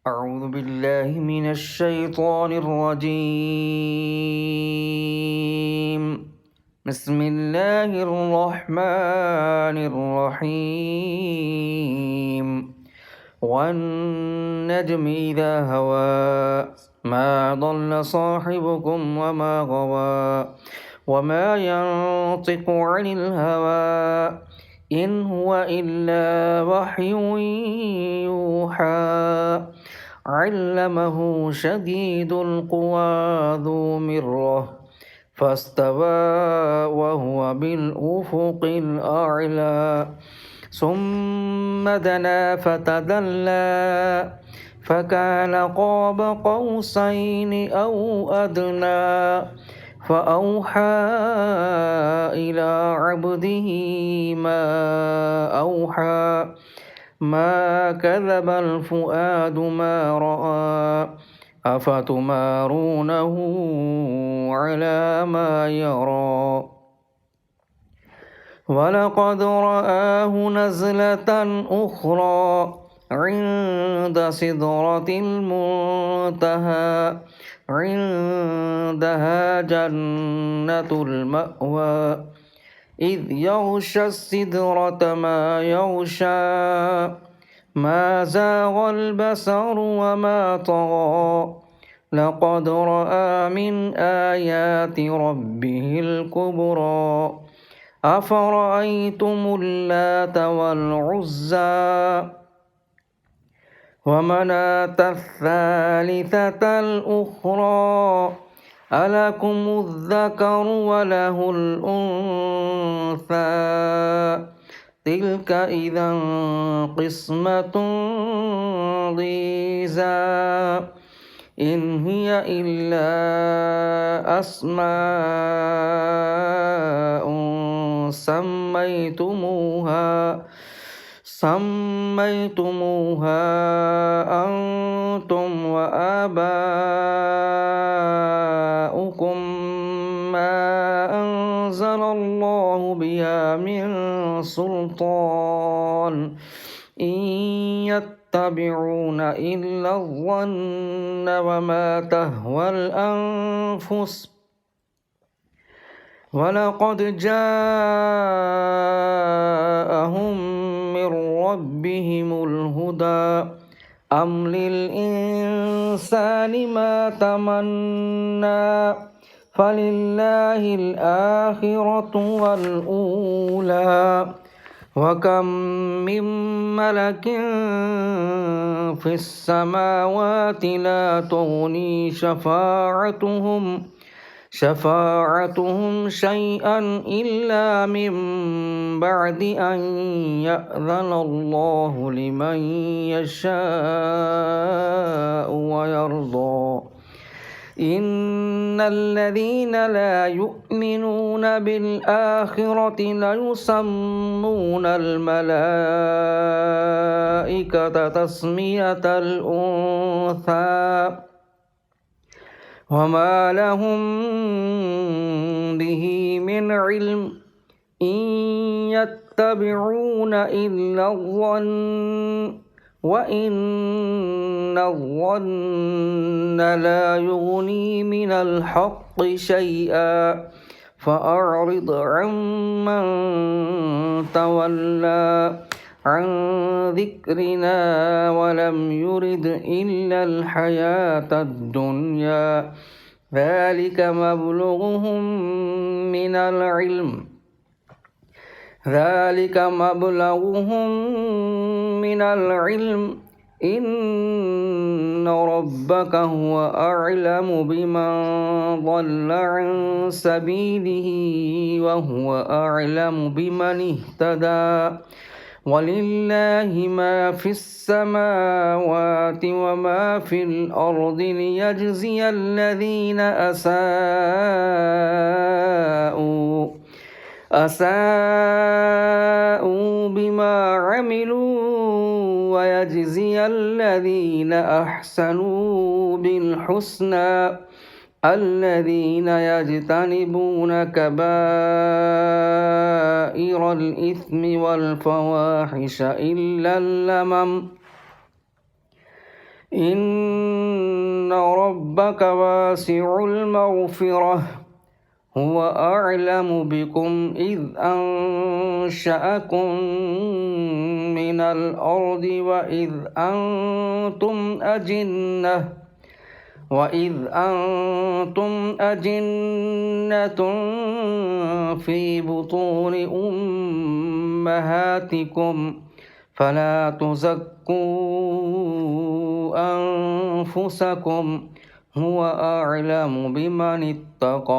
أعوذ بالله من الشيطان الرجيم. بسم الله الرحمن الرحيم. والنجم إذا هوى ما ضل صاحبكم وما غوى وما ينطق عن الهوى إن هو إلا وحي يوحى علمه شديد القوى ذو مرة فاستوى وهو بالأفق الأعلى ثم دنا فتدلى فكان قاب قوسين أو أدنى فأوحى إلى عبده ما أوحى ما كذب الفؤاد ما رأى أفتمارونه على ما يرى ولقد رآه نزلة أخرى عند سدرة المنتهى عندها جنة المأوى إذ يغشى السدرة ما يغشى ما زاغ البصر وما طغى لقد رأى من آيات ربه الكبرى أفرأيتم اللات والعزى ومناة الثالثة الأخرى ألكم الذكر وله الأنثى تلك إذا قسمة ضيزى إن هي إلا أسماء سميتموها أنتم وآباؤكم ما أنزل الله بها من سلطان إن يتبعون إلا الظن وما تهوى الأنفس ولقد جاءهم من ربهم الهدى أم للإنسان ما تمنى فلله الآخرة والأولى وكم من ملك في السماوات لا تغني شفاعتهم شيئا إلا من بعد أن يأذن الله لمن يشاء ويرضى إن الذين لا يؤمنون بالآخرة ليسمون الملائكة تسمية الأنثى وما لهم به من علم إن يتبعون إلا الظن وإن الظن لا يغني من الحق شيئا فأعرض عمن تولى عن ذكرنا ولم يرد إلا الحياة الدنيا ذلك مبلغهم من العلم إن ربك هو أعلم بمن ضل عن سبيله وهو أعلم بمن اهتدى ولله ما في السماوات وما في الأرض ليجزي الذين أساءوا بما عملوا ويجزي الذين أحسنوا بالحسنى الذين يجتنبون كبائر الإثم والفواحش إلا اللمم إن ربك واسع المغفرة هو أعلم بكم إذ أنشأكم من الأرض وإذ أنتم أجنة في بطون أمهاتكم فلا تزكوا أنفسكم هو أعلم بمن اتقى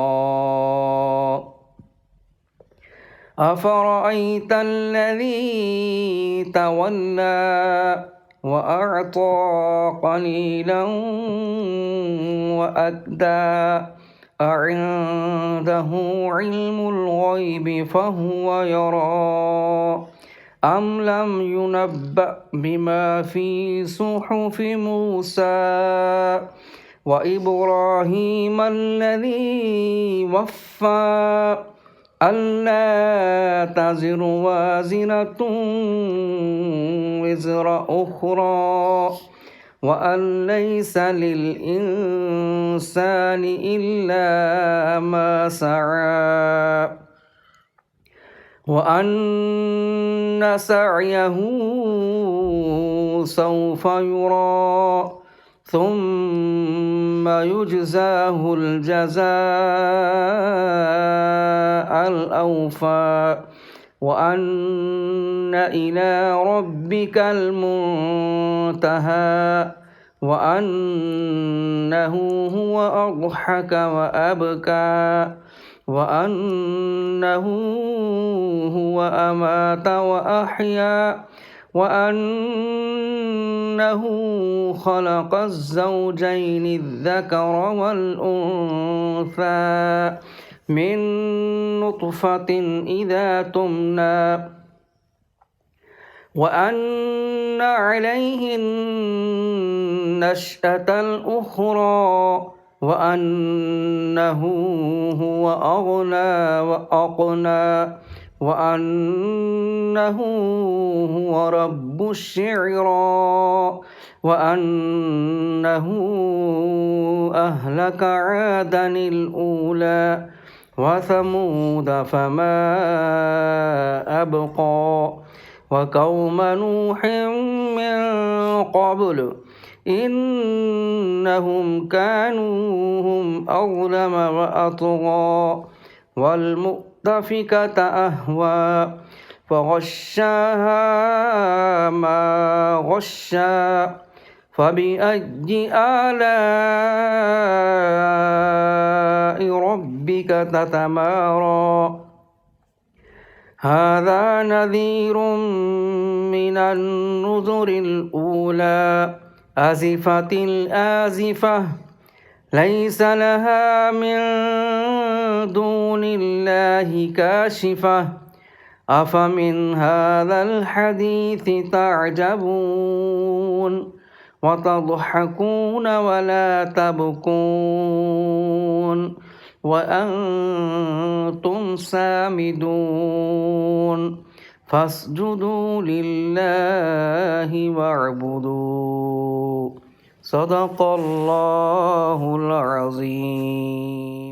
أفرأيت الذي تولى وأعطى قليلا وأكدى أعنده علم الغيب فهو يرى أم لم ينبأ بما في صحف موسى وإبراهيم الذي وفى ألا تزر وازرة وزر أخرى وأن ليس للإنسان إلا ما سعى وأن سعيه سوف يرى ثم يجزاه الجزاء الأوفى وأن إلى ربك المنتهى وأنه هو أضحك وأبكى وأنه هو أمات وأحيا وأنه خلق الزوجين الذكر والأنثى من نطفة إذا تمنى وأن عليه النشأة الأخرى وأنه هو أغنى وأقنى وأنه هو رب الشعرى وأنه أهلك عادا الأولى وثمود فما أبقى وقوم نوح من قبل إنهم كانوا هم أظلم وأطغى والمؤتفكة أهوى فغشاها ما غشى فبأي آلاء ربك تتمارى هذا نذير من النذر الأولى أزفت الآزفة ليس لها من دون الله كاشفة أفمن هذا الحديث تعجبون وتضحكون ولا تبكون وأنتم سامدون فاسجدوا لله واعبدوا صدق الله العظيم.